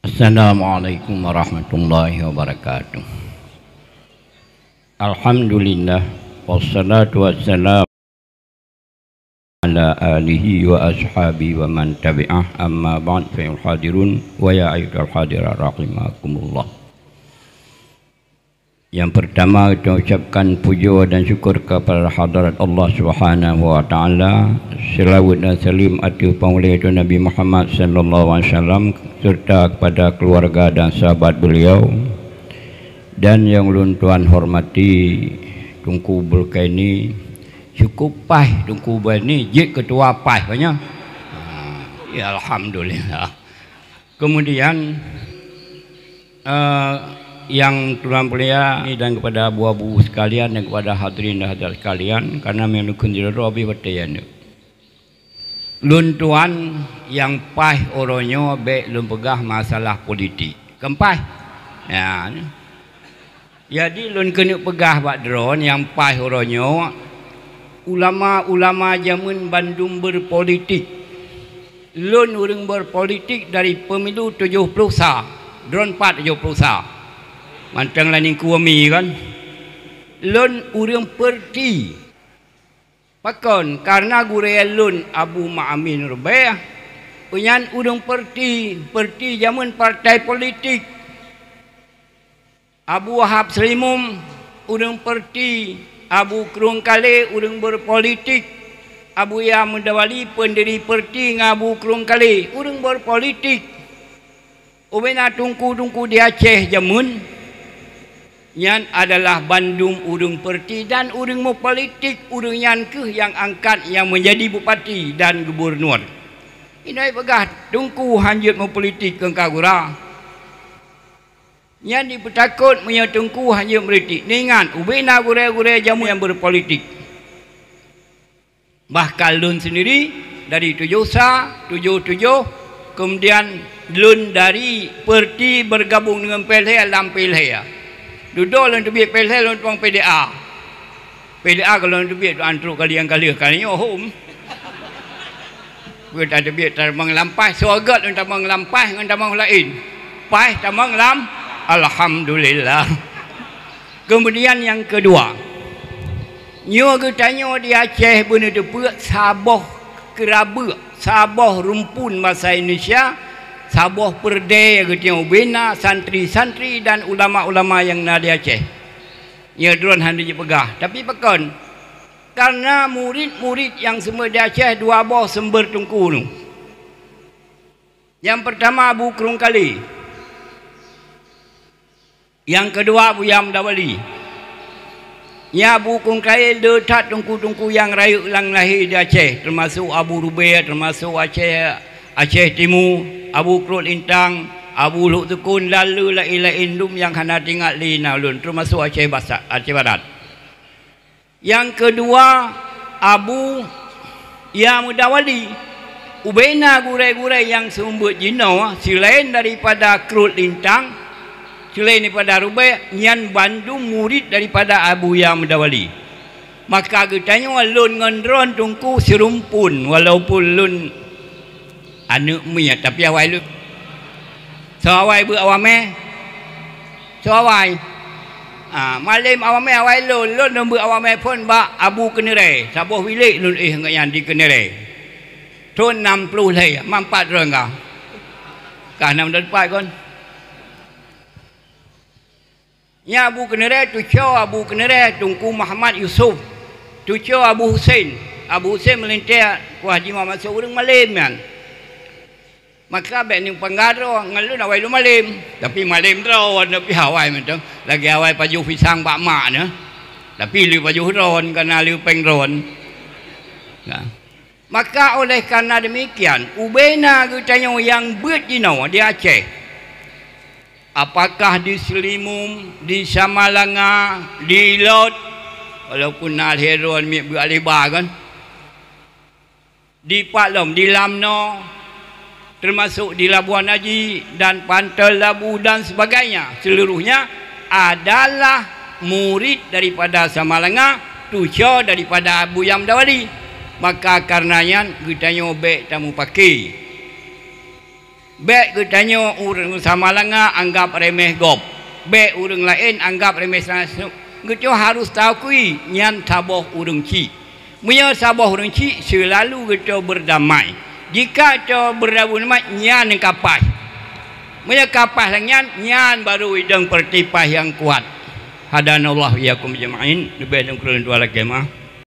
Assalamualaikum warahmatullahi wabarakatuh. Alhamdulillah wassalatu wassalamu ala alihi wa ashabi wa man tabi'ah amma ba'd fa hadirun wa ya ayyuhal hadirin rahimakumullah. Yang pertama kita ucapkan puja dan syukur kepada hadirat Allah Subhanahu wa taala. Selawat dan salam atas pamulia Nabi Muhammad sallallahu alaihi wasallam serta kepada keluarga dan sahabat beliau. Dan yang ulun tuan hormati Tunku Bulkaini cukup pah Tunku Bulkaini je ketua pah banyak. Ya alhamdulillah. Kemudian yang tuan mulia dan kepada abu-abu sekalian dan kepada hadirin dan hadirat sekalian, karena menukun dirobi batayan lun tuan yang pah oronyo be lun pegah masalah politik kempah ya. Jadi lun kena pegah bak dron yang pah oronyo ulama-ulama zaman Bandung berpolitik. Lun urang berpolitik dari pemilu 70 sah dron 4 70 sah mantang lain kuami kan. Lun urang perti pakon karena guraya lun Abu Ma'amin Rubaiyah punyan urang perti zaman partai politik. Abu Wahab Selimum urang perti, Abu Kerung Kale urang berpolitik, Abu Ya Mudawali pendiri perti ngabu Kerung Kale urang berpolitik. Ubena tungku di Aceh jamun yang adalah Bandung urang perti dan urang mau politik urang yang ke yang angkat yang menjadi bupati dan gubernur. Ini pegah tungku hanjut mau politik ke kagura. Yang dipetakut punya tungku hanjut politik. Ningan ubena gure-gure jamu yang berpolitik. Bahkan lun sendiri dari 77 kemudian lun dari perti bergabung dengan PLH dalam PLH. Duduk lalu biar PLH lalu tuang PDA. PDA kalau lalu biar antruk kalian-kalian kalian home. Kita ada biar terbang lampai, suagat lalu terbang lampai dengan terbang lain. Pai terbang lam, alhamdulillah. Kemudian yang kedua, nyo ketanya di Aceh benar depan Sabah keraba, Sabah rumpun bahasa Indonesia. Sabah perdaya ketanya ubena santri-santri dan ulama-ulama yang ada di Aceh. Ya drone handi pegah. Tapi pakon karena murid-murid yang semua di Aceh dua boh sember tungku nu. Yang pertama Abu Kerung Kale. Yang kedua Abu Yam Dawali. Ya Abu Kerung Kale dekat tungku-tungku yang rayu lang lahir di Aceh, termasuk Abu Rubaiyah, termasuk Aceh Timur, Abu Krut Intang, Abu Luk Tukun, lalu lain-lain lum yang hana tinggal di Naulun, termasuk Aceh Barat. Yang kedua Abu Ya Mudawali, ubena gurai-gurai yang sumber jino, selain daripada Krut Intang, selain daripada Rubaiyah, yang Bandung murid daripada Abu Ya Mudawali. Maka ketanya lun ngendron tungku serumpun walaupun lun anak punya tapi awai lu sawai bu awame sawai malam awame awai lu nombor awame pun ba Abu Kenere sabuh bilik lu yang di Kenere ton 60 lay mampat orang kah kah 6 depan kon ya Abu Kenere tu Abu Kenere tungku Muhammad Yusuf tu Abu Hussein melintir ku Haji Muhammad seorang malam kan. Maka bek ni penggaro ngalun awai lu malim tapi malim ron tapi hawai macam lagi awai paju pisang bak mak ne tapi lu paju ron karena lu pengron nah. Maka oleh karena demikian ubena ketanya yang buat dino di Aceh apakah di Selimum, di Samalanga, di Lot walaupun alheron mi buat lebar kan di Paklom, di Lamno termasuk di Labuan Haji dan Pantai Labu dan sebagainya, seluruhnya adalah murid daripada Samalanga, tujuh daripada Abu Yam Dawali. Maka karenanya kita nyobek tamu pakai Baik ketanya orang sama langa anggap remeh gop. Baik orang lain anggap remeh sangat. Kita harus tahu nyan saboh orang ci. Punya saboh orang ci selalu kita berdamai. Jika kita berdamai nyan yang kapas. Punya kapas nyan baru hidang pertipah yang kuat. Hadanallahu iyakum jama'in. Lebih dalam kurang dua lagi mah.